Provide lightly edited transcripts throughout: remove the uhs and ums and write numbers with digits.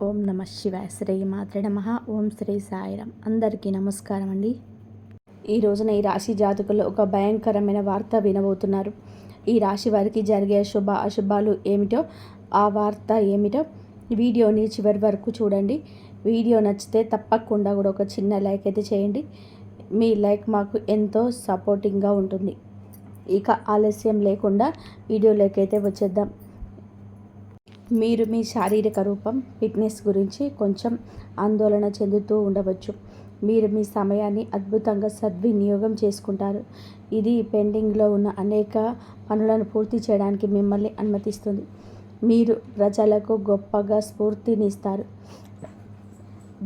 ఓం నమ శివాయ. శ్రీ మాత్రే నమః. ఓం శ్రీ సాయిరాం. అందరికీ నమస్కారం అండి. ఈ రోజున ఈ రాశి జాతకులు ఒక భయంకరమైన వార్త వినబోతున్నారు. ఈ రాశి వారికి జరిగే శుభ అశుభాలు ఏమిటో, ఆ వార్త ఏమిటో వీడియోని చివరి వరకు చూడండి. వీడియో నచ్చితే తప్పకుండా కూడా ఒక చిన్న లైక్ అయితే చేయండి. మీ లైక్ మాకు ఎంతో సపోర్టింగ్గా ఉంటుంది. ఇక ఆలస్యం లేకుండా వీడియోలోకి అయితే వచ్చేద్దాం. మీరు మీ శారీరక రూపం, ఫిట్నెస్ గురించి కొంచెం ఆందోళన చెందుతూ ఉండవచ్చు. మీరు మీ సమయాన్ని అద్భుతంగా సద్వినియోగం చేసుకుంటారు. ఇది పెండింగ్లో ఉన్న అనేక పనులను పూర్తి చేయడానికి మిమ్మల్ని అనుమతిస్తుంది. మీరు ప్రజలకు గొప్పగా స్ఫూర్తినిస్తారు.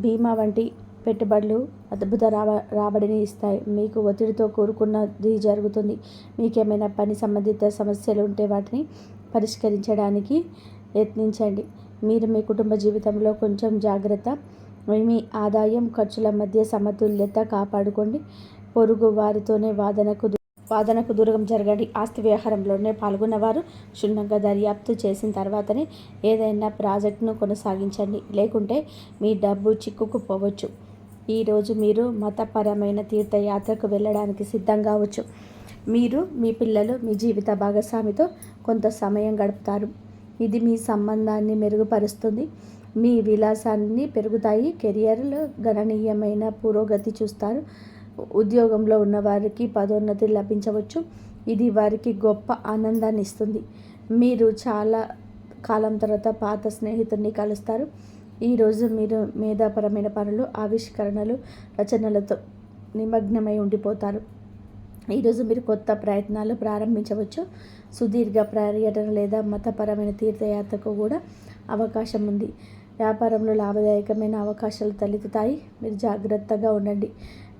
బీమా వంటి పెట్టుబడులు అద్భుత రాబడిని ఇస్తాయి. మీకు ఒత్తిడితో కూడుకున్నది జరుగుతుంది. మీకేమైనా పని సంబంధిత సమస్యలు ఉంటే వాటిని పరిష్కరించడానికి యత్నించండి. మీరు మీ కుటుంబ జీవితంలో కొంచెం జాగ్రత్త. మీ ఆదాయం ఖర్చుల మధ్య సమతుల్యత కాపాడుకోండి. పొరుగు వారితోనే వాదనకు దూరం జరగండి. ఆస్తి వ్యవహారంలోనే పాల్గొన్నవారు క్షుణ్ణంగా దర్యాప్తు చేసిన తర్వాతనే ఏదైనా ప్రాజెక్టును కొనసాగించండి. లేకుంటే మీ డబ్బు చిక్కుకుపోవచ్చు. ఈరోజు మీరు మతపరమైన తీర్థయాత్రకు వెళ్ళడానికి సిద్ధం కావచ్చు. మీరు, మీ పిల్లలు మీ జీవిత భాగస్వామితో కొంత సమయం గడుపుతారు. ఇది మీ సంబంధాన్ని మెరుగుపరుస్తుంది. మీ విలాసాన్ని పెరుగుతాయి. కెరియర్లో గణనీయమైన పురోగతి చూస్తారు. ఉద్యోగంలో ఉన్నవారికి పదోన్నతి లభించవచ్చు. ఇది వారికి గొప్ప ఆనందాన్ని ఇస్తుంది. మీరు చాలా కాలం తర్వాత పాత స్నేహితుడిని కలుస్తారు. ఈరోజు మీరు మేధాపరమైన పనులు, ఆవిష్కరణలు, రచనలతో నిమగ్నమై ఉండిపోతారు. ఈరోజు మీరు కొత్త ప్రయత్నాలు ప్రారంభించవచ్చు. సుదీర్ఘ పర్యటన లేదా మతపరమైన తీర్థయాత్రకు కూడా అవకాశం ఉంది. వ్యాపారంలో లాభదాయకమైన అవకాశాలు తలెత్తుతాయి. మీరు జాగ్రత్తగా ఉండండి.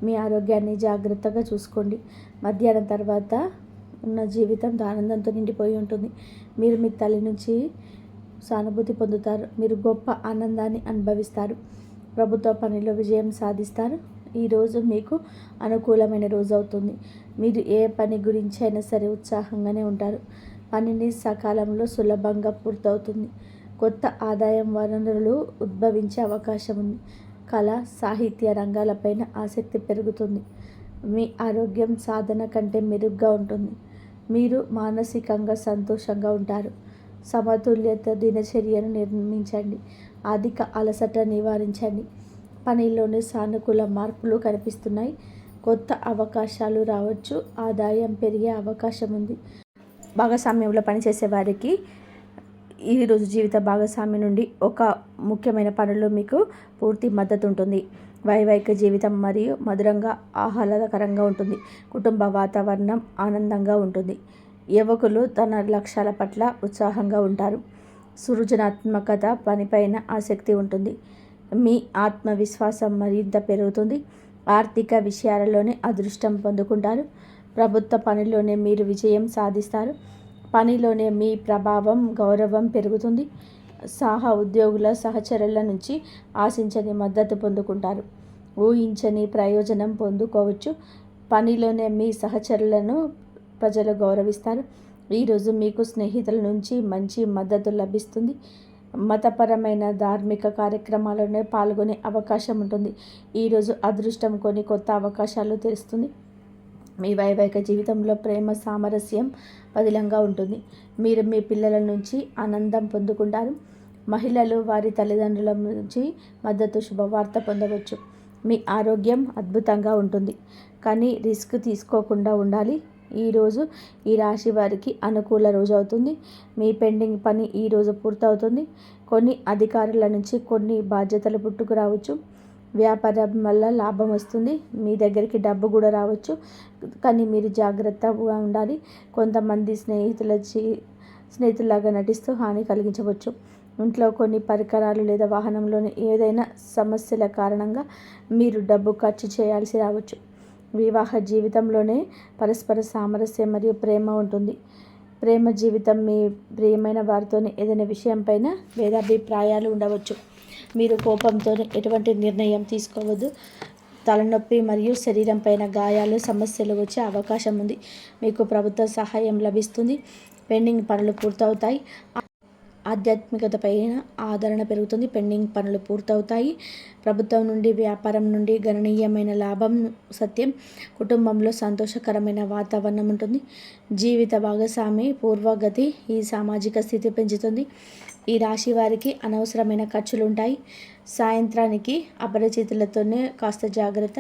మీ ఆరోగ్యాన్ని జాగ్రత్తగా చూసుకోండి. మధ్యాహ్నం తర్వాత ఉన్న జీవితం ఆనందంతో నిండిపోయి ఉంటుంది. మీరు మీ తల్లి నుంచి సానుభూతి పొందుతారు. మీరు గొప్ప ఆనందాన్ని అనుభవిస్తారు. ప్రభుత్వ పనిలో విజయం సాధిస్తారు. ఈరోజు మీకు అనుకూలమైన రోజు అవుతుంది. మీరు ఏ పని గురించి అయినా సరే ఉత్సాహంగానే ఉంటారు. పనిని సకాలంలో సులభంగా పూర్తవుతుంది. కొత్త ఆదాయం వనరులు ఉద్భవించే అవకాశం ఉంది. కళ, సాహిత్య రంగాలపైన ఆసక్తి పెరుగుతుంది. మీ ఆరోగ్యం సాధన కంటే మెరుగ్గా ఉంటుంది. మీరు మానసికంగా సంతోషంగా ఉంటారు. సమతుల్యత దినచర్యను నిర్మించండి. అధిక అలసట నివారించండి. పనిలోని సానుకూల మార్పులు కనిపిస్తున్నాయి. కొత్త అవకాశాలు రావచ్చు. ఆదాయం పెరిగే అవకాశం ఉంది. భాగస్వామ్యంలో పనిచేసే వారికి ఈరోజు జీవిత భాగస్వామి నుండి ఒక ముఖ్యమైన పనులు మీకు పూర్తి మద్దతు ఉంటుంది. వైవాహిక జీవితం మరియు మధురంగా ఆహ్లాదకరంగా ఉంటుంది. కుటుంబ వాతావరణం ఆనందంగా ఉంటుంది. యువకులు తన లక్ష్యాల పట్ల ఉత్సాహంగా ఉంటారు. సృజనాత్మకత, పనిపైన ఆసక్తి ఉంటుంది. మీ ఆత్మవిశ్వాసం మరింత పెరుగుతుంది. ఆర్థిక విషయాలలోనే అదృష్టం పొందుకుంటారు. ప్రభుత్వ పనిలోనే మీరు విజయం సాధిస్తారు. పనిలోనే మీ ప్రభావం, గౌరవం పెరుగుతుంది. ఉద్యోగుల సహచరుల నుంచి ఆశించని మద్దతు పొందుకుంటారు. ఊహించని ప్రయోజనం పొందుకోవచ్చు. పనిలోనే మీ సహచరులను ప్రజలు గౌరవిస్తారు. ఈరోజు మీకు స్నేహితుల నుంచి మంచి మద్దతు లభిస్తుంది. మతపరమైన ధార్మిక కార్యక్రమాల్లోనే పాల్గొనే అవకాశం ఉంటుంది. ఈరోజు అదృష్టం కొన్ని కొత్త అవకాశాలు తెరుస్తుంది. మీ వైవాహిక జీవితంలో ప్రేమ సామరస్యం పదిలంగా ఉంటుంది. మీరు మీ పిల్లల నుంచి ఆనందం పొందుకుంటారు. మహిళలు వారి తల్లిదండ్రుల నుంచి మద్దతు, శుభవార్త పొందవచ్చు. మీ ఆరోగ్యం అద్భుతంగా ఉంటుంది, కానీ రిస్క్ తీసుకోకుండా ఉండాలి. ఈరోజు ఈ రాశి వారికి అనుకూల రోజు అవుతుంది. మీ పెండింగ్ పని ఈరోజు పూర్తవుతుంది. కొన్ని అధికారుల నుంచి కొన్ని బాధ్యతలు పుట్టుకురావచ్చు. వ్యాపారం వల్ల లాభం వస్తుంది. మీ దగ్గరికి డబ్బు కూడా రావచ్చు, కానీ మీరు జాగ్రత్తగా ఉండాలి. కొంతమంది స్నేహితులాగా నటిస్తూ హాని కలిగించవచ్చు. ఇంట్లో కొన్ని పరికరాలు లేదా వాహనంలోని ఏదైనా సమస్యల కారణంగా మీరు డబ్బు ఖర్చు చేయాల్సి రావచ్చు. వివాహ జీవితంలోనే పరస్పర సామరస్యం మరియు ప్రేమ ఉంటుంది. ప్రేమ జీవితం మీ ప్రియమైన వారితోనే ఏదైనా విషయంపైన భేదాభిప్రాయాలు ఉండవచ్చు. మీరు కోపంతో ఎటువంటి నిర్ణయం తీసుకోవద్దు. తలనొప్పి మరియు శరీరం పైన గాయాలు, సమస్యలు వచ్చే అవకాశం ఉంది. మీకు ప్రభుత్వ సహాయం లభిస్తుంది. పెండింగ్ పనులు పూర్తవుతాయి. ఆధ్యాత్మికత పైన ఆదరణ పెరుగుతుంది. పెండింగ్ పనులు పూర్తవుతాయి. ప్రభుత్వం నుండి, వ్యాపారం నుండి గణనీయమైన లాభం సత్యం. కుటుంబంలో సంతోషకరమైన వాతావరణం ఉంటుంది. జీవిత భాగస్వామి పూర్వగతి ఈ సామాజిక స్థితి పెంచుతుంది. ఈ రాశి వారికి అనవసరమైన ఖర్చులు ఉంటాయి. సాయంత్రానికి అపరిచితులతోనే కాస్త జాగ్రత్త.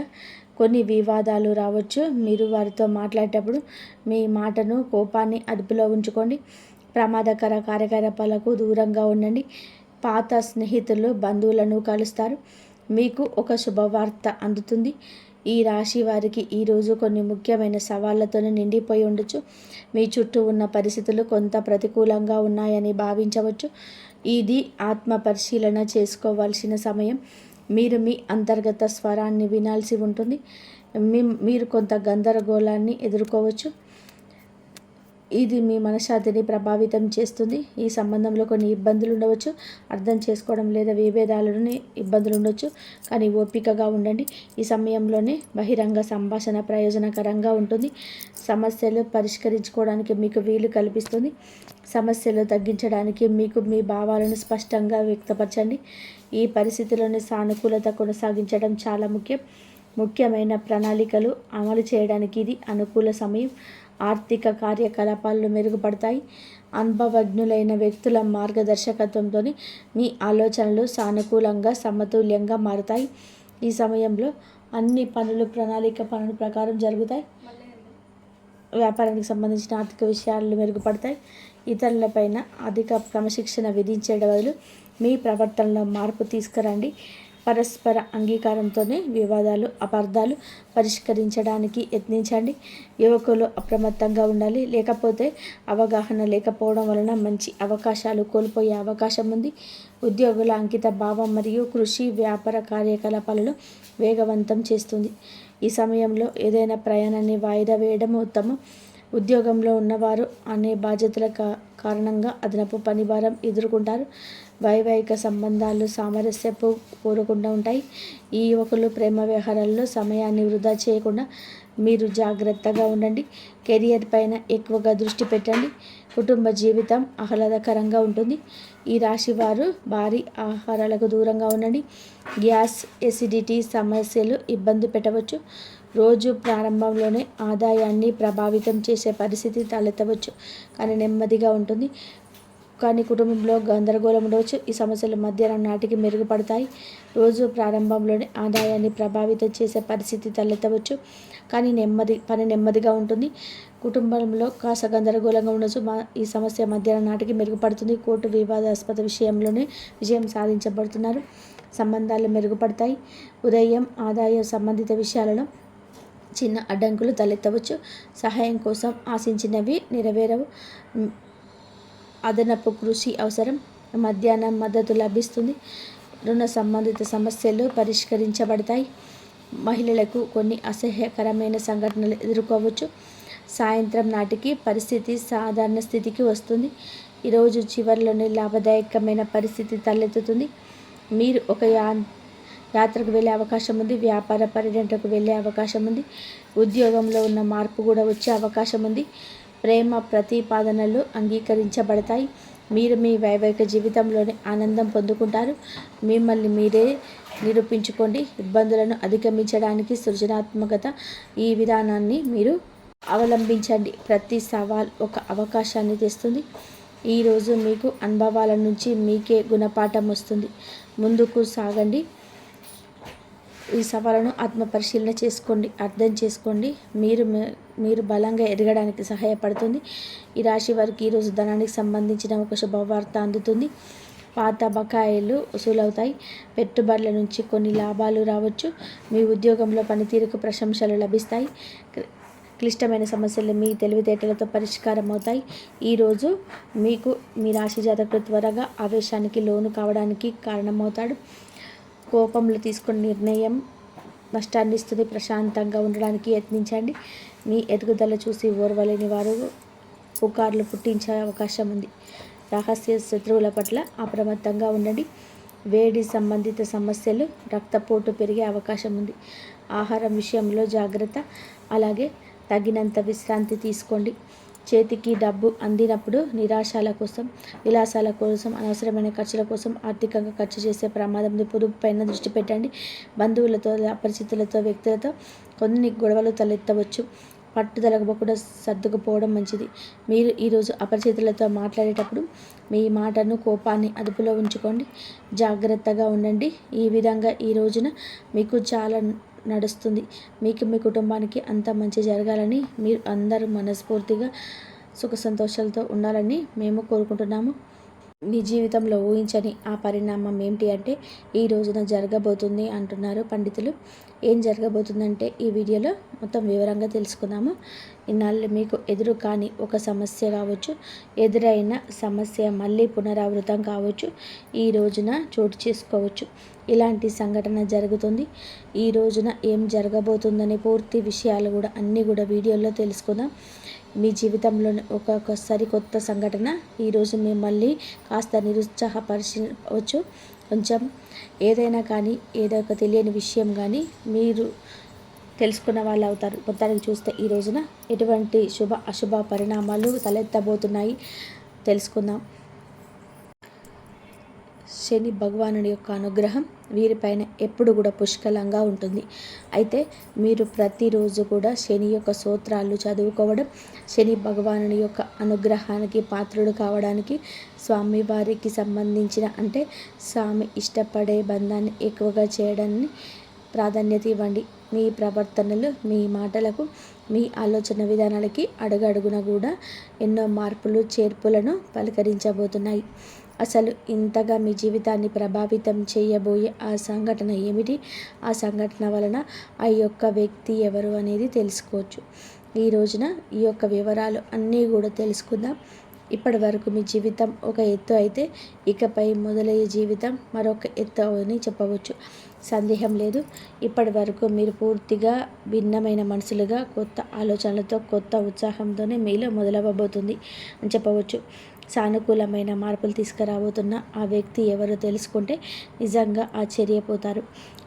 కొన్ని వివాదాలు రావచ్చు. మీరు వారితో మాట్లాడేటప్పుడు మీ మాటను, కోపాన్ని అదుపులో ఉంచుకోండి. ప్రమాదకర కార్యకలాపాలకు దూరంగా ఉండండి. పాత స్నేహితులు, బంధువులను కలుస్తారు. మీకు ఒక శుభవార్త అందుతుంది. ఈ రాశి వారికి ఈరోజు కొన్ని ముఖ్యమైన సవాళ్లతోనే నిండిపోయి ఉండొచ్చు. మీ చుట్టూ ఉన్న పరిస్థితులు కొంత ప్రతికూలంగా ఉన్నాయని భావించవచ్చు. ఇది ఆత్మ పరిశీలన చేసుకోవాల్సిన సమయం. మీరు మీ అంతర్గత స్వరాన్ని వినాల్సి ఉంటుంది. మీరు కొంత గందరగోళాన్ని ఎదుర్కోవచ్చు. ఇది మీ మనశ్శాంతిని ప్రభావితం చేస్తుంది. ఈ సంబంధంలో కొన్ని ఇబ్బందులు ఉండవచ్చు. అర్థం చేసుకోవడం లేదా విభేదాలని ఇబ్బందులు ఉండొచ్చు. కానీ ఓపికగా ఉండండి. ఈ సమయంలోనే బహిరంగ సంభాషణ ప్రయోజనకరంగా ఉంటుంది. సమస్యలు పరిష్కరించుకోవడానికి మీకు వీలు కల్పిస్తుంది. సమస్యలు తగ్గించడానికి మీకు మీ భావాలను స్పష్టంగా వ్యక్తపరచండి. ఈ పరిస్థితిలోని సానుకూలత కొనసాగించడం చాలా ముఖ్యం. ముఖ్యమైన ప్రణాళికలు అమలు చేయడానికి ఇది అనుకూల సమయం. ఆర్థిక కార్యకలాపాలు మెరుగుపడతాయి. అనుభవజ్ఞులైన వ్యక్తుల మార్గదర్శకత్వంతో మీ ఆలోచనలు సానుకూలంగా, సమతుల్యంగా మారుతాయి. ఈ సమయంలో అన్ని పనులు పనుల ప్రకారం జరుగుతాయి. వ్యాపారానికి సంబంధించిన ఆర్థిక విషయాలు మెరుగుపడతాయి. ఇతరులపైన అధిక క్రమశిక్షణ విధించే బదులు మీ ప్రవర్తనలో మార్పు తీసుకురండి. పరస్పర అంగీకారంతోనే వివాదాలు, అపార్థాలు పరిష్కరించడానికి యత్నించండి. యువకులు అప్రమత్తంగా ఉండాలి. లేకపోతే అవగాహన లేకపోవడం వలన మంచి అవకాశాలు కోల్పోయే అవకాశం ఉంది. ఉద్యోగుల అంకిత భావం మరియు కృషి వ్యాపార కార్యకలాపాలను వేగవంతం చేస్తుంది. ఈ సమయంలో ఏదైనా ప్రయాణాన్ని వాయిదా వేయడం ఉత్తమం. ఉద్యోగంలో ఉన్నవారు అనే బాధ్యతల కారణంగా అదనపు పనిభారం ఎదుర్కొంటారు. వైవాహిక సంబంధాలు సామరస్యపు కోరకుండా ఉంటాయి. ఈ యువకులు ప్రేమ వ్యవహారాల్లో సమయాన్ని వృధా చేయకుండా మీరు జాగ్రత్తగా ఉండండి. కెరియర్ పైన ఎక్కువగా దృష్టి పెట్టండి. కుటుంబ జీవితం ఆహ్లాదకరంగా ఉంటుంది. ఈ రాశి వారు భారీ ఆహారాలకు దూరంగా ఉండండి. గ్యాస్, ఎసిడిటీ సమస్యలు ఇబ్బంది పెట్టవచ్చు. రోజు ప్రారంభంలోనే ఆదాయాన్ని ప్రభావితం చేసే పరిస్థితి తలెత్తవచ్చు. కానీ నెమ్మదిగా ఉంటుంది. కానీ కుటుంబంలో గందరగోళం ఉండవచ్చు. ఈ సమస్యలు మధ్యాహ్నం నాటికి మెరుగుపడతాయి. రోజు ప్రారంభంలోనే ఆదాయాన్ని ప్రభావితం చేసే పరిస్థితి తలెత్తవచ్చు. కానీ నెమ్మదిగా ఉంటుంది. కుటుంబంలో కాస్త గందరగోళంగా ఉండొచ్చు. ఈ సమస్య మధ్యాహ్నం నాటికి మెరుగుపడుతుంది. కోర్టు వివాదాస్పద విషయంలోనే విజయం సాధించబడుతున్నారు. సంబంధాలు మెరుగుపడతాయి. ఉదయం ఆదాయ సంబంధిత విషయాలలో చిన్న అడ్డంకులు తలెత్తవచ్చు. సహాయం కోసం ఆశించినవి నెరవేరవు. అదనపు కృషి అవసరం. మధ్యాహ్నం మద్దతు లభిస్తుంది. రుణ సంబంధిత సమస్యలు పరిష్కరించబడతాయి. మహిళలకు కొన్ని అసహ్యకరమైన సంఘటనలు ఎదుర్కోవచ్చు. సాయంత్రం నాటికి పరిస్థితి సాధారణ స్థితికి వస్తుంది. ఈరోజు చివరిలోనే లాభదాయకమైన పరిస్థితి తలెత్తుతుంది. మీరు ఒక యాత్రకు వెళ్ళే అవకాశం ఉంది. వ్యాపార పర్యటనకు వెళ్ళే అవకాశం ఉంది. ఉద్యోగంలో ఉన్న మార్పు కూడా వచ్చే అవకాశం ఉంది. ప్రేమ ప్రతిపాదనలు అంగీకరించబడతాయి. మీరు మీ వైవాహిక జీవితంలోనే ఆనందం పొందుకుంటారు. మిమ్మల్ని మీరే నిరూపించుకోండి. ఇబ్బందులను అధిగమించడానికి సృజనాత్మకత ఈ విధానాన్ని మీరు అవలంబించండి. ప్రతి సవాల్ ఒక అవకాశాన్ని తెస్తుంది. ఈరోజు మీకు అనుభవాల నుంచి మీకే గుణపాఠం వస్తుంది. ముందుకు సాగండి. ఈ సవాళ్ళను ఆత్మపరిశీలన చేసుకోండి. అర్థం చేసుకోండి. మీరు బలంగా ఎదగడానికి సహాయపడుతుంది. ఈ రాశి వారికి ఈరోజు ధనానికి సంబంధించిన ఒక శుభవార్త అందుతుంది. పాత బకాయిలు వసూలవుతాయి. పెట్టుబడుల నుంచి కొన్ని లాభాలు రావచ్చు. మీ ఉద్యోగంలో పనితీరుకు ప్రశంసలు లభిస్తాయి. క్లిష్టమైన సమస్యలు మీ తెలివితేటలతో పరిష్కారం అవుతాయి. ఈరోజు మీ రాశి జాతకుడు త్వరగా ఆవేశానికి లోను కావడానికి కారణమవుతాడు. కోపంలో తీసుకున్న నిర్ణయం నష్టాన్ని ఇస్తుంది. ప్రశాంతంగా ఉండడానికి యత్నించండి. మీ ఎదుగుదల చూసి ఓర్వలేని వారు పుకార్లు పుట్టించే అవకాశం ఉంది. రహస్య శత్రువుల పట్ల అప్రమత్తంగా ఉండండి. వేడి సంబంధిత సమస్యలు, రక్తపోటు పెరిగే అవకాశం ఉంది. ఆహారం విషయంలో జాగ్రత్త. అలాగే తగినంత విశ్రాంతి తీసుకోండి. చేతికి డబ్బు అందినప్పుడు నిరాశల కోసం, విలాసాల కోసం, అనవసరమైన ఖర్చుల కోసం ఆర్థికంగా ఖర్చు చేసే ప్రమాదం ఉంది. పొదుపు పైన దృష్టి పెట్టండి. బంధువులతో, అపరిచితులతో, వ్యక్తులతో కొన్ని గొడవలు తలెత్తవచ్చు. పట్టుదలకు కూడా సర్దుకుపోవడం మంచిది. మీరు ఈరోజు అపరిచితులతో మాట్లాడేటప్పుడు మీ మాటను, కోపాన్ని అదుపులో ఉంచుకోండి. జాగ్రత్తగా ఉండండి. ఈ విధంగా ఈ రోజున మీకు చాలా నడుస్తుంది. మీకు, మీ కుటుంబానికి అంత మంచి జరగాలని, మీరు అందరూ మనస్ఫూర్తిగా సుఖ సంతోషాలతో ఉండాలని మేము కోరుకుంటున్నాము. మీ జీవితంలో ఊహించని ఆ పరిణామం ఏమిటి అంటే ఈ రోజున జరగబోతుంది అంటున్నారు పండితులు. ఏం జరగబోతుందంటే ఈ వీడియోలో మొత్తం వివరంగా తెలుసుకుందాము. ఇన్నాళ్ళు మీకు ఎదురు కాని ఒక సమస్య కావచ్చు, ఎదురైన సమస్య మళ్ళీ పునరావృతం కావచ్చు, ఈ రోజున చోటు చేసుకోవచ్చు. ఇలాంటి సంఘటన జరుగుతుంది. ఈ రోజున ఏం జరగబోతుందనే పూర్తి విషయాలు కూడా అన్నీ కూడా వీడియోలో తెలుసుకుందాం. మీ జీవితంలోని ఒక సరికొత్త సంఘటన ఈరోజు మిమ్మల్ని కాస్త నిరుత్సాహపరచవచ్చు. కొంచెం ఏదైనా కానీ, ఏదో ఒక తెలియని విషయం కానీ మీరు తెలుసుకున్న వాళ్ళు అవుతారు. మొత్తానికి చూస్తే ఈ రోజున ఎటువంటి శుభ అశుభ పరిణామాలు తలెత్తబోతున్నాయి తెలుసుకుందాం. శని భగవానుడి యొక్క అనుగ్రహం వీరిపైన ఎప్పుడు కూడా పుష్కలంగా ఉంటుంది. అయితే మీరు ప్రతిరోజు కూడా శని యొక్క స్తోత్రాలు చదువుకోవడం, శని భగవానుడి యొక్క అనుగ్రహానికి పాత్రుడు కావడానికి, స్వామివారికి సంబంధించిన అంటే స్వామి ఇష్టపడే బంధాన్ని ఎక్కువగా చేయడాన్ని ప్రాధాన్యత ఇవ్వండి. మీ ప్రవర్తనలు, మీ మాటలకు, మీ ఆలోచన విధానాలకి అడుగడుగున కూడా ఎన్నో మార్పులు, చేర్పులను పలకరించబోతున్నాయి. అసలు ఇంతగా మీ జీవితాన్ని ప్రభావితం చేయబోయే ఆ సంఘటన ఏమిటి? ఆ సంఘటన వలన ఆ యొక్క వ్యక్తి ఎవరు అనేది తెలుసుకోవచ్చు. ఈ రోజున ఈ యొక్క వివరాలు అన్నీ కూడా తెలుసుకుందాం. ఇప్పటి వరకు మీ జీవితం ఒక ఎత్తు అయితే ఇకపై మొదలయ్యే జీవితం మరొక ఎత్తు అని చెప్పవచ్చు. సందేహం లేదు. ఇప్పటి వరకు మీరు పూర్తిగా భిన్నమైన మనసులుగా, కొత్త ఆలోచనలతో, కొత్త ఉత్సాహంతోనే మీలో మొదలవ్వబోతుంది అని చెప్పవచ్చు. సానుకూలమైన మార్పులు తీసుకురాబోతున్న ఆ వ్యక్తి ఎవరో తెలుసుకుంటే నిజంగా ఆశ్చర్యపోతారు.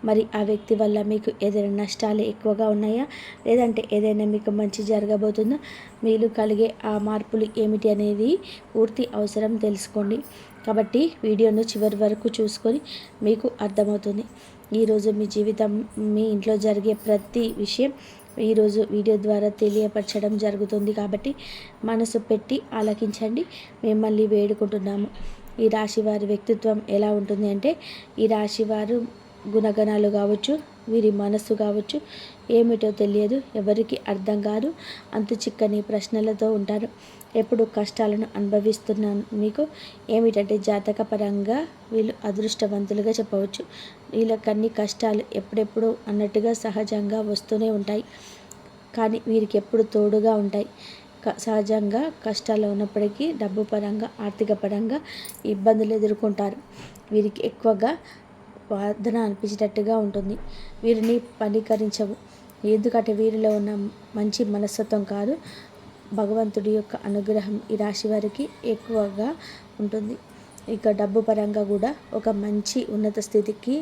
మరి ఆ వ్యక్తి వల్ల మీకు ఏదైనా నష్టాలు ఎక్కువగా ఉన్నాయా, లేదంటే ఏదైనా మీకు మంచి జరగబోతుందా, మీరు కలిగే ఆ మార్పులు ఏమిటి అనేది పూర్తి అవసరం తెలుసుకోండి. కాబట్టి వీడియోను చివరి వరకు చూసుకొని మీకు అర్థమవుతుంది. ఈరోజు మీ జీవితం, మీ ఇంట్లో జరిగే ప్రతి విషయం ఈరోజు వీడియో ద్వారా తెలియపరచడం జరుగుతుంది. కాబట్టి మనసు పెట్టి ఆలకించండి, మిమ్మల్ని వేడుకుంటున్నాము. ఈ రాశి వారి వ్యక్తిత్వం ఎలా ఉంటుంది అంటే ఈ రాశి వారు గుణగణాలు కావచ్చు, వీరి మనస్సు కావచ్చు, ఏమిటో తెలియదు, ఎవరికి అర్థం కాదు, అంతు చిక్కని ప్రశ్నలతో ఉంటారు. ఎప్పుడు కష్టాలను అనుభవిస్తున్నాను. మీకు ఏమిటంటే జాతకపరంగా వీళ్ళు అదృష్టవంతులుగా చెప్పవచ్చు. వీళ్ళకన్ని కష్టాలు ఎప్పుడెప్పుడు అన్నట్టుగా సహజంగా వస్తూనే ఉంటాయి, కానీ వీరికి ఎప్పుడు తోడుగా ఉంటాయి. సహజంగా కష్టాలు ఉన్నప్పటికీ డబ్బు పరంగా, ఆర్థిక పరంగా ఇబ్బందులు ఎదుర్కొంటారు. వీరికి ఎక్కువగా వాదన అనిపించేటట్టుగా ఉంటుంది. వీరిని పనీకరించవు. ఎందుకంటే వీరిలో ఉన్న మంచి మనస్తత్వం కాదు, భగవంతుడి యొక్క అనుగ్రహం ఈ రాశి వారికి ఎక్కువగా ఉంటుంది. ఇక డబ్బు పరంగా కూడా ఒక మంచి ఉన్నత స్థితికి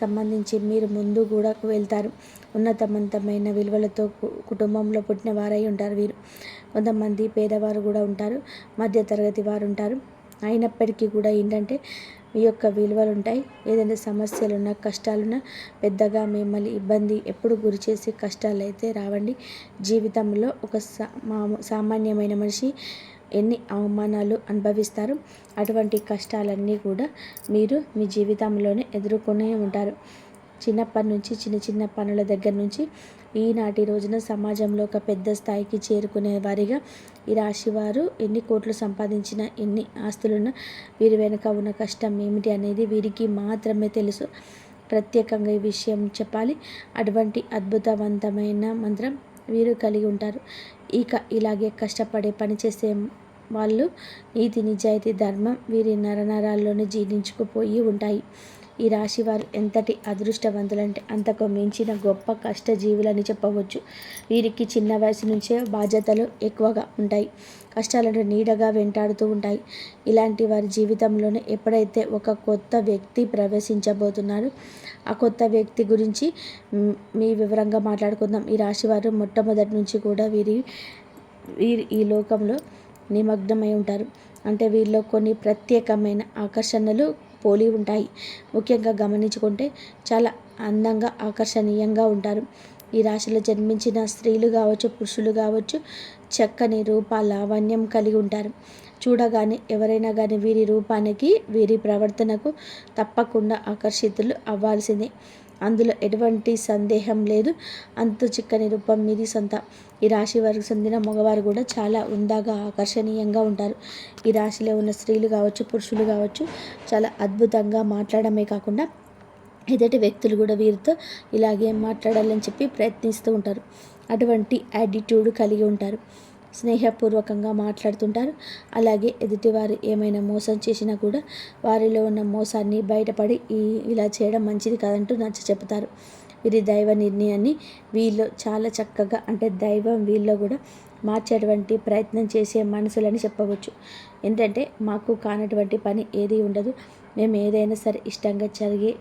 సంబంధించి మీరు ముందు కూడా వెళ్తారు. ఉన్నతవంతమైన విలువలతో కుటుంబంలో పుట్టిన వారై ఉంటారు వీరు. కొంతమంది పేదవారు కూడా ఉంటారు, మధ్యతరగతి వారు ఉంటారు. అయినప్పటికీ కూడా ఏంటంటే మీ యొక్క విలువలు ఉంటాయి. ఏదైనా సమస్యలున్నా, కష్టాలున్నా పెద్దగా మిమ్మల్ని ఇబ్బంది ఎప్పుడు గురి చేసే కష్టాలు అయితే రావండి. జీవితంలో ఒక సామాన్యమైన మనిషి ఎన్ని అవమానాలు అనుభవిస్తారు, అటువంటి కష్టాలన్నీ కూడా మీరు మీ జీవితంలోనే ఎదుర్కొనే ఉంటారు. చిన్నప్పటి నుంచి చిన్న చిన్న పనుల దగ్గర నుంచి ఈనాటి రోజున సమాజంలో ఒక పెద్ద స్థాయికి చేరుకునే వారిగా ఈ రాశివారు ఎన్ని కోట్లు సంపాదించినా, ఎన్ని ఆస్తులున్నా వీరి వెనుక ఉన్న కష్టం ఏమిటి అనేది వీరికి మాత్రమే తెలుసు. ప్రత్యేకంగా ఈ విషయం చెప్పాలి, అటువంటి అద్భుతవంతమైన మంత్రం వీరు కలిగి ఉంటారు. ఇక ఇలాగే కష్టపడే పనిచేసే వాళ్ళు నీతి, నిజాయితీ, ధర్మం వీరి నరనరాల్లోనే జీర్ణించుకుపోయి ఉంటాయి. ఈ రాశి వారు ఎంతటి అదృష్టవంతులంటే అంతకు మించిన గొప్ప కష్టజీవులని చెప్పవచ్చు. వీరికి చిన్న వయసు నుంచే బాధ్యతలు ఎక్కువగా ఉంటాయి, కష్టాలను నీడగా వెంటాడుతూ ఉంటాయి. ఇలాంటి వారి జీవితంలోనే ఎప్పుడైతే ఒక కొత్త వ్యక్తి ప్రవేశించబోతున్నారో ఆ కొత్త వ్యక్తి గురించి మీ వివరంగా మాట్లాడుకుందాం. ఈ రాశివారు మొట్టమొదటి నుంచి కూడా వీరి వీరు ఈ లోకంలో నిమగ్నమై ఉంటారు. అంటే వీరిలో కొన్ని ప్రత్యేకమైన ఆకర్షణలు పోలి ఉంటాయి. ముఖ్యంగా గమనించుకుంటే చాలా అందంగా ఆకర్షణీయంగా ఉంటారు. ఈ రాశిలో జన్మించిన స్త్రీలు కావచ్చు, పురుషులు కావచ్చు, చక్కని రూప లావణ్యం కలిగి ఉంటారు. చూడగానే ఎవరైనా కానీ వీరి రూపానికి, వీరి ప్రవర్తనకు తప్పకుండా ఆకర్షితులు అవ్వాల్సిందే. అందులో ఎటువంటి సందేహం లేదు. అంతు చిక్కని రూపం మీది సొంత. ఈ రాశి వారికి చెందిన మగవారు కూడా చాలా ఉందాగా ఆకర్షణీయంగా ఉంటారు. ఈ రాశిలో ఉన్న స్త్రీలు కావచ్చు, పురుషులు కావచ్చు, చాలా అద్భుతంగా మాట్లాడమే కాకుండా ఎదుటి వ్యక్తులు కూడా వీరితో ఇలాగే మాట్లాడాలని చెప్పి ప్రయత్నిస్తూ ఉంటారు. అటువంటి యాటిట్యూడ్ కలిగి ఉంటారు. స్నేహపూర్వకంగా మాట్లాడుతుంటారు. అలాగే ఎదుటివారు ఏమైనా మోసం చేసినా కూడా వారిలో ఉన్న మోసాన్ని బయటపడి ఇలా చేయడం మంచిది కాదంటూ నచ్చ చెప్తారు. వీరి దైవ నిర్ణయాన్ని వీళ్ళు చాలా చక్కగా, అంటే దైవం వీళ్ళు కూడా మార్చేటువంటి ప్రయత్నం చేసే మనసులని చెప్పవచ్చు. ఏంటంటే మాకు కానటువంటి పని ఏది ఉండదు, మేము ఏదైనా సరే ఇష్టంగా జరిగే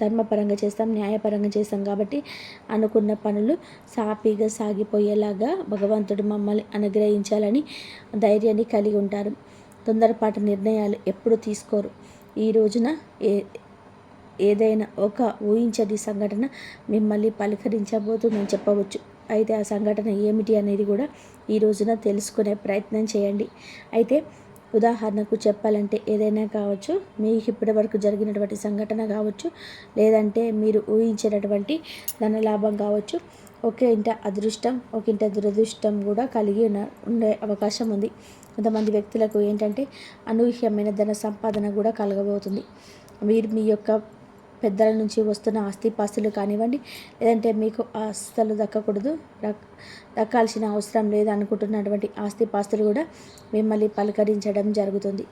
ధర్మపరంగా చేస్తాం, న్యాయపరంగా చేస్తాం కాబట్టి అనుకున్న పనులు సాఫీగా సాగిపోయేలాగా భగవంతుడు మమ్మల్ని అనుగ్రహించాలని ధైర్యాన్ని కలిగి ఉంటారు. తొందరపాటు నిర్ణయాలు ఎప్పుడు తీసుకోరు. ఈ రోజున ఏదైనా ఒక ఊహించని సంఘటన మిమ్మల్ని పలకరించబోతుందని చెప్పవచ్చు. అయితే ఆ సంఘటన ఏమిటి అనేది కూడా ఈ రోజున తెలుసుకునే ప్రయత్నం చేయండి. అయితే ఉదాహరణకు చెప్పాలంటే ఏదైనా కావచ్చు, మీకు ఇప్పటి వరకు జరిగినటువంటి సంఘటన కావచ్చు, లేదంటే మీరు ఊహించినటువంటి ధనలాభం కావచ్చు, ఒక ఇంట అదృష్టం, ఒక ఇంట దురదృష్టం కూడా కలిగి ఉండే అవకాశం ఉంది. కొంతమంది వ్యక్తులకు ఏంటంటే అనూహ్యమైన ధన సంపాదన కూడా కలగబోతుంది. మీరు మీ యొక్క పెద్దల నుంచి వస్తున్న ఆస్తిపాస్తులు కానివ్వండి, లేదంటే మీకు ఆస్తులు దక్కకూడదు, దక్కాల్సిన అవసరం లేదు అనుకుంటున్నటువంటి ఆస్తిపాస్తులు కూడా మిమ్మల్ని పలకరించడం జరుగుతుంది.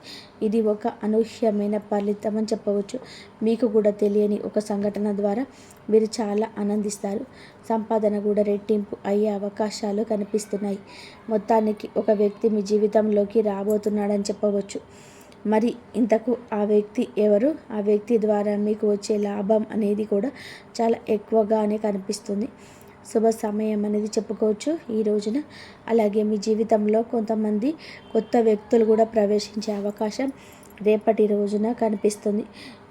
ఇది ఒక అనూహ్యమైన ఫలితం అని చెప్పవచ్చు. మీకు కూడా తెలియని ఒక సంఘటన ద్వారా మీరు చాలా ఆనందిస్తారు. సంపాదన కూడా రెట్టింపు అయ్యే అవకాశాలు కనిపిస్తున్నాయి. మొత్తానికి ఒక వ్యక్తి మీ జీవితంలోకి రాబోతున్నాడని చెప్పవచ్చు. మరి ఇంతకు ఆ వ్యక్తి ఎవరు? ఆ వ్యక్తి ద్వారా మీకు వచ్చే లాభం అనేది కూడా చాలా ఎక్కువగానే కనిపిస్తుంది. శుభ సమయం అనేది చెప్పుకోవచ్చు ఈ రోజున. అలాగే మీ జీవితంలో కొంతమంది కొత్త వ్యక్తులు కూడా ప్రవేశించే అవకాశం రేపటి రోజున కనిపిస్తుంది.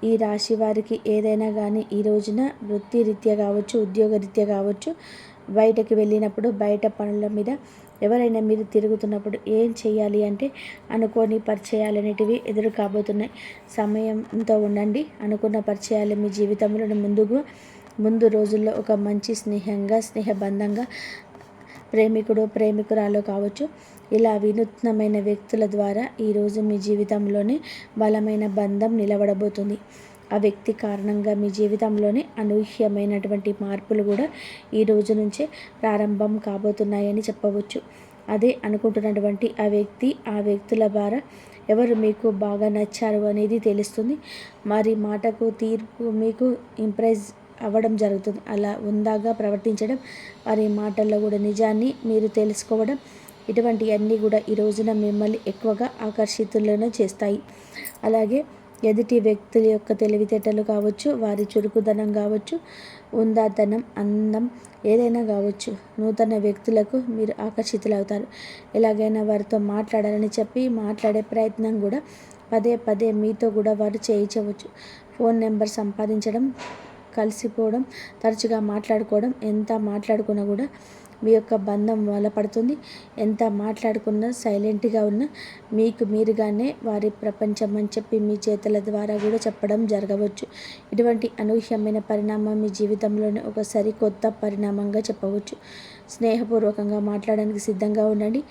ఈ రాశి వారికి ఏదైనా కానీ ఈ రోజున వృత్తిరీత్యా కావచ్చు, ఉద్యోగరీత్యా కావచ్చు, బయటకు వెళ్ళినప్పుడు బయట పనుల మీద ఎవరైనా మీరు తిరుగుతున్నప్పుడు ఏం చేయాలి అంటే అనుకోని పరిచయాలు అనేటివి ఎదురు కాబోతున్నాయి. సమయంతో ఉండండి. అనుకున్న పరిచయాలు మీ జీవితంలో ముందు రోజుల్లో ఒక మంచి స్నేహబంధంగా ప్రేమికుడు ప్రేమికురాలు కావచ్చు, ఇలా వినూత్నమైన వ్యక్తుల ద్వారా ఈరోజు మీ జీవితంలోనే బలమైన బంధం నిలబడబోతుంది. ఆ వ్యక్తి కారణంగా మీ జీవితంలోనే అనూహ్యమైనటువంటి మార్పులు కూడా ఈ రోజు నుంచే ప్రారంభం కాబోతున్నాయని చెప్పవచ్చు. అదే అనుకుంటున్నటువంటి ఆ వ్యక్తుల ద్వారా ఎవరు మీకు బాగా నచ్చారు అనేది తెలుస్తుంది. మరి మాటకు తీర్పు మీకు ఇంప్రెస్ అవ్వడం జరుగుతుంది. అలా ఉందాగా ప్రవర్తించడం, వారి మాటల్లో కూడా నిజాన్ని మీరు తెలుసుకోవడం, ఇటువంటివన్నీ కూడా ఈ రోజున మిమ్మల్ని ఎక్కువగా ఆకర్షితులను చేస్తాయి. అలాగే ఎదుటి వ్యక్తుల యొక్క తెలివితేటలు కావచ్చు, వారి చురుకుదనం కావచ్చు, ఉందాతనం, అందం ఏదైనా కావచ్చు, నూతన వ్యక్తులకు మీరు ఆకర్షితులవుతారు. ఎలాగైనా వారితో మాట్లాడాలని చెప్పి మాట్లాడే ప్రయత్నం కూడా పదే మీతో కూడా వారు చేయించవచ్చు. ఫోన్ నెంబర్ సంపాదించడం, కలిసిపోవడం, తరచుగా మాట్లాడుకోవడం, ఎంత మాట్లాడుకున్నా కూడా మీ యొక్క బంధం బలపడుతుంది. ఎంత మాట్లాడుకున్నా సైలెంట్గా ఉన్నా మీకు మీరుగానే వారి ప్రపంచం అని చెప్పి మీ చేతుల ద్వారా కూడా చెప్పడం జరగవచ్చు. ఇటువంటి అనూహ్యమైన పరిణామం మీ జీవితంలోనే ఒక సరికొత్త పరిణామంగా చెప్పవచ్చు. స్నేహపూర్వకంగా మాట్లాడడానికి సిద్ధంగా ఉండండి.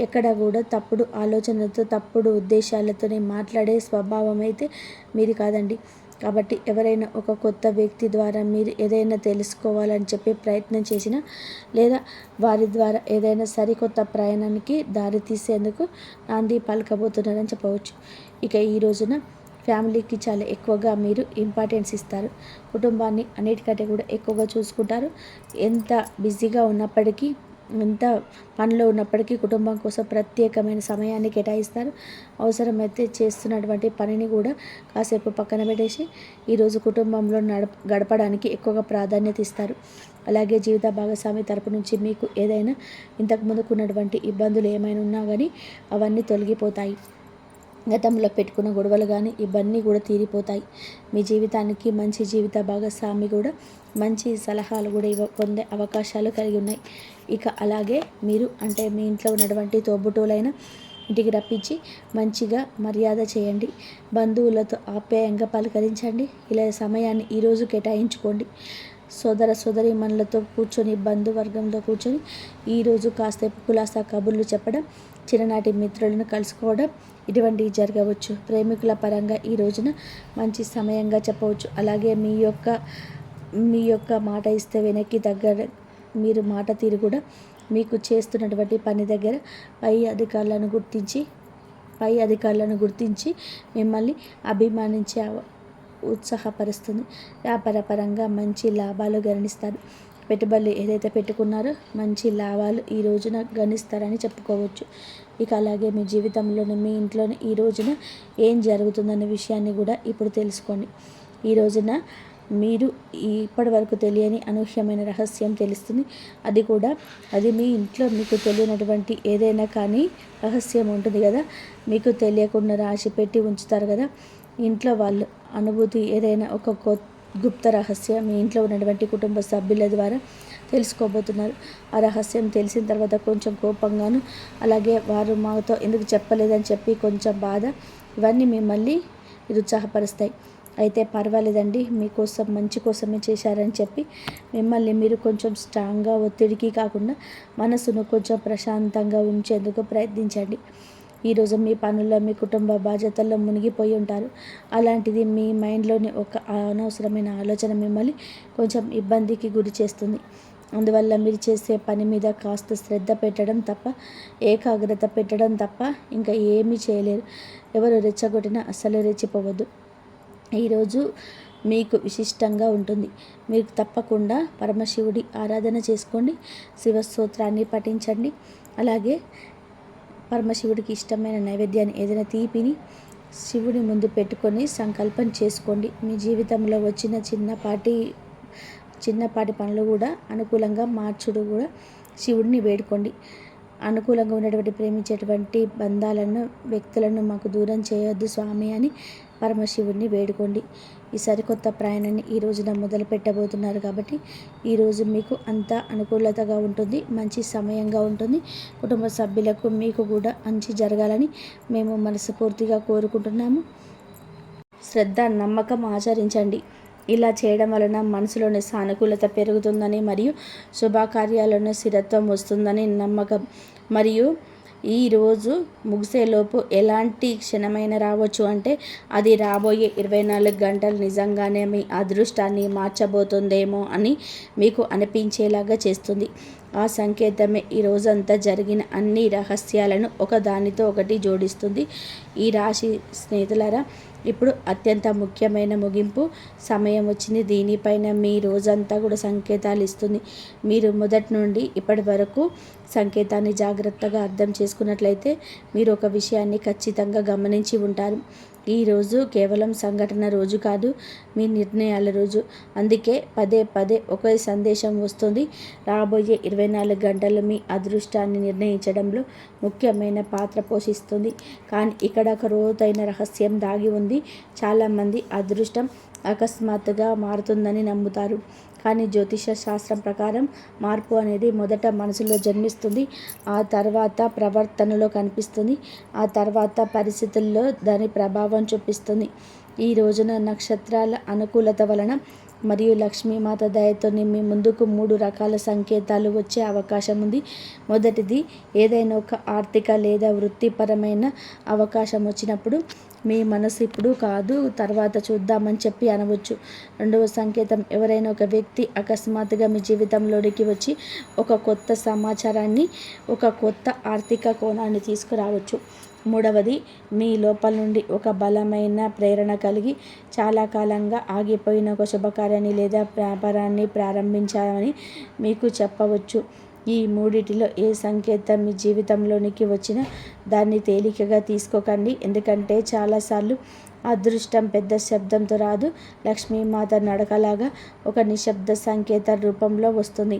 ఎక్కడ కూడా తప్పుడు ఆలోచనలతో, తప్పుడు ఉద్దేశాలతోనే మాట్లాడే స్వభావం అయితే మీది కాదండి. కాబట్టి ఎవరైనా ఒక కొత్త వ్యక్తి ద్వారా మీరు ఏదైనా తెలుసుకోవాలని చెప్పి ప్రయత్నం చేసినా, లేదా వారి ద్వారా ఏదైనా సరికొత్త ప్రయాణానికి దారి తీసేందుకు నాంది పలకబోతున్నారని చెప్పవచ్చు. ఇక ఈ రోజున ఫ్యామిలీకి చాలా ఎక్కువగా మీరు ఇంపార్టెన్స్ ఇస్తారు. కుటుంబాన్ని అన్నిటికంటే కూడా ఎక్కువగా చూసుకుంటారు. ఎంత బిజీగా ఉన్నప్పటికీ ఎంత పనిలో ఉన్నప్పటికీ కుటుంబం కోసం ప్రత్యేకమైన సమయాన్ని కేటాయిస్తారు. అవసరమైతే చేస్తున్నటువంటి పనిని కూడా కాసేపు పక్కన పెట్టేసి ఈరోజు కుటుంబంలో గడపడానికి ఎక్కువగా ప్రాధాన్యత ఇస్తారు. అలాగే జీవిత భాగస్వామి తరపు నుంచి మీకు ఏదైనా ఇంతకు ముందుకున్నటువంటి ఇబ్బందులు ఏమైనా ఉన్నా కానీ అవన్నీ తొలగిపోతాయి. గతంలో పెట్టుకున్న గొడవలు కానీ ఇవన్నీ కూడా తీరిపోతాయి. మీ జీవితానికి మంచి జీవిత భాగస్వామి కూడా మంచి సలహాలు కూడా పొందే అవకాశాలు కలిగి ఉన్నాయి. ఇక అలాగే మీరు అంటే మీ ఇంట్లో ఉన్నటువంటి తోబుట్టువులైన ఇంటికి రప్పించి మంచిగా మర్యాద చేయండి. బంధువులతో ఆప్యాయంగా పలకరించండి. ఇలా సమయాన్ని ఈరోజు కేటాయించుకోండి. సోదర సోదరీమణులతో కూర్చొని బంధువర్గంతో కూర్చొని ఈరోజు కాసేపు కులాసా కబుర్లు చెప్పడం, చిన్ననాటి మిత్రులను కలుసుకోవడం ఇటువంటివి జరగవచ్చు. ప్రేమికుల పరంగా ఈ రోజున మంచి సమయంగా చెప్పవచ్చు. అలాగే మీ యొక్క మాట ఇస్తే వెనక్కి దగ్గర మీరు మాట తీరు కూడా మీకు చేస్తున్నటువంటి పని దగ్గర పై అధికారులను గుర్తించి మిమ్మల్ని అభిమానించే ఉత్సాహపరుస్తుంది. వ్యాపార పరంగా మంచి లాభాలు గణిస్తారు. పెట్టుబడులు ఏదైతే పెట్టుకున్నారో మంచి లాభాలు ఈ రోజున గణిస్తారని చెప్పుకోవచ్చు. ఇక అలాగే మీ జీవితంలోని మీ ఇంట్లోని ఈ రోజున ఏం జరుగుతుందనే విషయాన్ని కూడా ఇప్పుడు తెలుసుకోండి. ఈ రోజున మీరు ఇప్పటి వరకు తెలియని అనూహ్యమైన రహస్యం తెలుస్తుంది. అది మీ ఇంట్లో మీకు తెలియనటువంటి ఏదైనా కానీ రహస్యం ఉంటుంది కదా, మీకు తెలియకుండా రాసి పెట్టి ఉంచుతారు కదా ఇంట్లో వాళ్ళు. అనుభూతి ఏదైనా ఒక గుప్త రహస్యం మీ ఇంట్లో ఉన్నటువంటి కుటుంబ సభ్యుల ద్వారా తెలుసుకోబోతున్నారు. ఆ రహస్యం తెలిసిన తర్వాత కొంచెం కోపంగాను, అలాగే వారు మాతో ఎందుకు చెప్పలేదని చెప్పి కొంచెం బాధ, ఇవన్నీ మిమ్మల్ని నిరుత్సాహపరుస్తాయి. అయితే పర్వాలేదండి, మీకోసం మంచి కోసమే చేశారని చెప్పి మిమ్మల్ని మీరు కొంచెం స్ట్రాంగ్గా, ఒత్తిడికి కాకుండా మనసును కొంచెం ప్రశాంతంగా ఉంచేందుకు ప్రయత్నించండి. ఈరోజు మీ పనుల్లో మీ కుటుంబ బాధ్యతల్లో మునిగిపోయి ఉంటారు. అలాంటిది మీ మైండ్లోని ఒక అనవసరమైన ఆలోచన మిమ్మల్ని కొంచెం ఇబ్బందికి గురి చేస్తుంది. అందువల్ల మీరు చేసే పని మీద కాస్త శ్రద్ధ పెట్టడం తప్ప, ఏకాగ్రత పెట్టడం తప్ప ఇంకా ఏమీ చేయలేరు. ఎవరు రెచ్చగొట్టినా అస్సలు రెచ్చిపోవద్దు. ఈరోజు మీకు విశిష్టంగా ఉంటుంది. మీరు తప్పకుండా పరమశివుడి ఆరాధన చేసుకోండి. శివస్తోత్రాన్ని పఠించండి. అలాగే పరమశివుడికి ఇష్టమైన నైవేద్యాన్ని ఏదైనా తీపిని శివుడి ముందు పెట్టుకొని సంకల్పం చేసుకోండి. మీ జీవితంలో వచ్చిన చిన్నపాటి పనులు కూడా అనుకూలంగా మార్చుడు కూడా శివుడిని వేడుకోండి. అనుకూలంగా ఉన్నటువంటి ప్రేమించేటువంటి వ్యక్తులను మాకు దూరం చేయొద్దు స్వామి అని పరమశివుడిని వేడుకోండి. ఈ సరికొత్త ప్రయాణాన్ని ఈ రోజున మొదలు పెట్టబోతున్నారు కాబట్టి ఈరోజు మీకు అంతా అనుకూలతగా ఉంటుంది, మంచి సమయంగా ఉంటుంది. కుటుంబ సభ్యులకు మీకు కూడా మంచి జరగాలని మేము మనస్ఫూర్తిగా కోరుకుంటున్నాము. శ్రద్ధ, నమ్మకం ఆచరించండి. ఇలా చేయడం వలన మనసులోని సానుకూలత పెరుగుతుందని మరియు శుభకార్యాలను స్థిరత్వం వస్తుందని నమ్మకం. మరియు ఈరోజు ముగిసేలోపు ఎలాంటి క్షణమైన రావచ్చు అంటే అది రాబోయే 24 గంటలు నిజంగానే మీ అదృష్టాన్ని మార్చబోతుందేమో అని మీకు అనిపించేలాగా చేస్తుంది. ఆ సంకేతమే ఈ రోజంతా జరిగిన అన్ని రహస్యాలను ఒకదానితో ఒకటి జోడిస్తుంది. ఈ రాశి స్నేహితులారా, ఇప్పుడు అత్యంత ముఖ్యమైన ముగింపు సమయం వచ్చింది. దీనిపైన మీ రోజంతా కూడా సంకేతాలు ఇస్తుంది. మీరు మొదటి నుండి ఇప్పటి వరకు సంకేతాన్ని జాగ్రత్తగా అర్థం చేసుకున్నట్లయితే మీరు ఒక విషయాన్ని ఖచ్చితంగా గమనించి ఉంటారు. ఈరోజు కేవలం సంఘటన రోజు కాదు, మీ నిర్ణయాల రోజు. అందుకే పదే పదే ఒకే సందేశం వస్తుంది. రాబోయే 24 గంటలు మీ అదృష్టాన్ని నిర్ణయించడంలో ముఖ్యమైన పాత్ర పోషిస్తుంది. కానీ ఇక్కడ ఒక లోతైన రహస్యం దాగి ఉంది. చాలామంది అదృష్టం అకస్మాత్తుగా మారుతుందని నమ్ముతారు. కానీ జ్యోతిష శాస్త్రం ప్రకారం మార్పు అనేది మొదట మనసులో జన్మిస్తుంది, ఆ తర్వాత ప్రవర్తనలో కనిపిస్తుంది, ఆ తర్వాత పరిస్థితుల్లో దాని ప్రభావం చూపిస్తుంది. ఈ రోజున నక్షత్రాల అనుకూలత వలన మరియు లక్ష్మీమాత దయతో మీ ముందుకు 3 రకాల సంకేతాలు వచ్చే అవకాశం ఉంది. మొదటిది, ఏదైనా ఒక ఆర్థిక లేదా వృత్తిపరమైన అవకాశం వచ్చినప్పుడు మీ మనసు ఇప్పుడు కాదు, తర్వాత చూద్దామని చెప్పి అనవచ్చు. రెండవ సంకేతం, ఎవరైనా ఒక వ్యక్తి అకస్మాత్తుగా మీ జీవితంలోనికి వచ్చి ఒక కొత్త సమాచారాన్ని, ఒక కొత్త ఆర్థిక కోణాన్ని తీసుకురావచ్చు. మూడవది, మీ లోపల నుండి ఒక బలమైన ప్రేరణ కలిగి చాలా కాలంగా ఆగిపోయిన ఒక శుభకార్యాన్ని లేదా వ్యాపారాన్ని ప్రారంభించాలని మీకు చెప్పవచ్చు. ఈ మూడిటిలో ఏ సంకేతం మీ జీవితంలోనికి వచ్చినా దాన్ని తేలికగా తీసుకోకండి. ఎందుకంటే చాలాసార్లు అదృష్టం పెద్ద శబ్దంతో రాదు, లక్ష్మీమాత నడకలాగా ఒక నిశ్శబ్ద సంకేత రూపంలో వస్తుంది.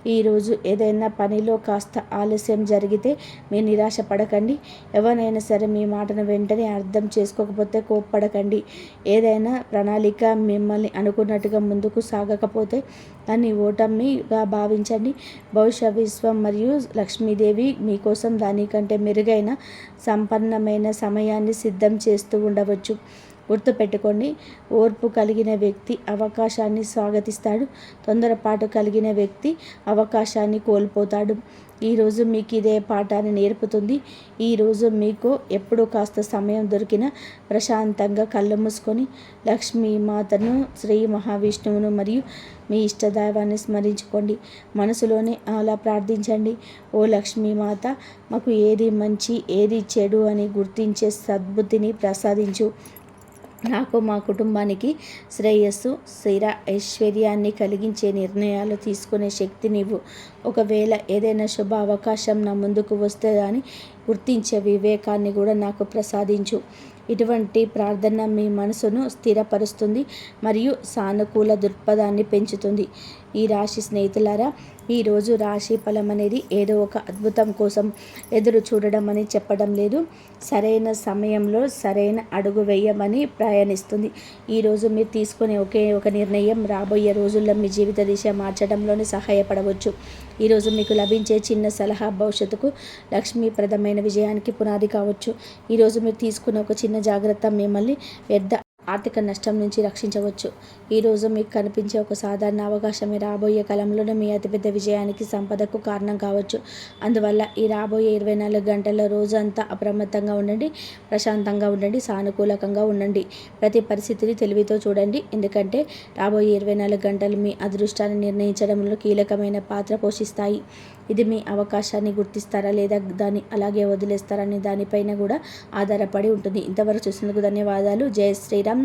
ఈరోజు ఏదైనా పనిలో కాస్త ఆలస్యం జరిగితే మీరు నిరాశ పడకండి. ఎవరైనా సరే మీ మాటను వెంటనే అర్థం చేసుకోకపోతే కోప్పడకండి. ఏదైనా ప్రణాళిక మిమ్మల్ని అనుకున్నట్టుగా ముందుకు సాగకపోతే దాన్ని ఓటమిగా భావించండి. భవిష్య విశ్వం మరియు లక్ష్మీదేవి మీకోసం దానికంటే మెరుగైన సంపన్నమైన సమయాన్ని సిద్ధం చేస్తూ ఉండవచ్చు. గుర్తుపెట్టుకోండి, ఓర్పు కలిగిన వ్యక్తి అవకాశాన్ని స్వాగతిస్తాడు, తొందరపాటు కలిగిన వ్యక్తి అవకాశాన్ని కోల్పోతాడు. ఈరోజు మీకు ఇదే పాఠాన్ని నేర్పుతుంది. ఈరోజు మీకు ఎప్పుడు కాస్త సమయం దొరికినా ప్రశాంతంగా కళ్ళు మూసుకొని లక్ష్మీమాతను, శ్రీ మహావిష్ణువును మరియు మీ ఇష్టదైవాన్ని స్మరించుకోండి. మనసులోనే అలా ప్రార్థించండి. ఓ లక్ష్మీమాత, మాకు ఏది మంచి ఏది చెడు అని గుర్తించే సద్బుద్ధిని ప్రసాదించు. నాకు మా కుటుంబానికి శ్రేయస్సు, స్థిర ఐశ్వర్యాన్ని కలిగించే నిర్ణయాలు తీసుకునే శక్తినివ్వు. ఒకవేళ ఏదైనా శుభ అవకాశం నా ముందుకు వస్తే అని గుర్తించే వివేకాన్ని కూడా నాకు ప్రసాదించు. ఇటువంటి ప్రార్థన మీ మనసును స్థిరపరుస్తుంది మరియు సానుకూల దృక్పథాన్ని పెంచుతుంది. ఈ రాశి స్నేహితులారా, ఈరోజు రాశి ఫలం అనేది ఏదో ఒక అద్భుతం కోసం ఎదురు చూడడం అని చెప్పడం లేదు. సరైన సమయంలో సరైన అడుగు వేయమని ప్రయాణిస్తుంది. ఈరోజు మీరు తీసుకునే ఒకే ఒక నిర్ణయం రాబోయే రోజుల్లో మీ జీవిత దిశ మార్చడంలోనే సహాయపడవచ్చు. ఈరోజు మీకు లభించే చిన్న సలహా భవిష్యత్తుకు లక్ష్మీప్రదమైన విజయానికి పునాది కావచ్చు. ఈరోజు మీరు తీసుకున్న ఒక చిన్న జాగ్రత్త మిమ్మల్ని వ్యర్థ ఆర్థిక నష్టం నుంచి రక్షించవచ్చు. ఈరోజు మీకు కనిపించే ఒక సాధారణ అవకాశమే రాబోయే కాలంలోనే మీ అతిపెద్ద విజయానికి, సంపదకు కారణం కావచ్చు. అందువల్ల ఈ రాబోయే 24 గంటల రోజంతా అప్రమత్తంగా ఉండండి, ప్రశాంతంగా ఉండండి, సానుకూలంగా ఉండండి. ప్రతి పరిస్థితిని తెలివితో చూడండి. ఎందుకంటే రాబోయే 24 గంటలు మీ అదృష్టాన్ని నిర్ణయించడంలో కీలకమైన పాత్ర పోషిస్తాయి. ఇది మీ అవకాశాన్ని గుర్తిస్తారా లేదా దాన్ని అలాగే వదిలేస్తారనే దానిపైన కూడా ఆధారపడి ఉంటుంది. ఇంతవరకు చూసినందుకు ధన్యవాదాలు. జై శ్రీరామ్.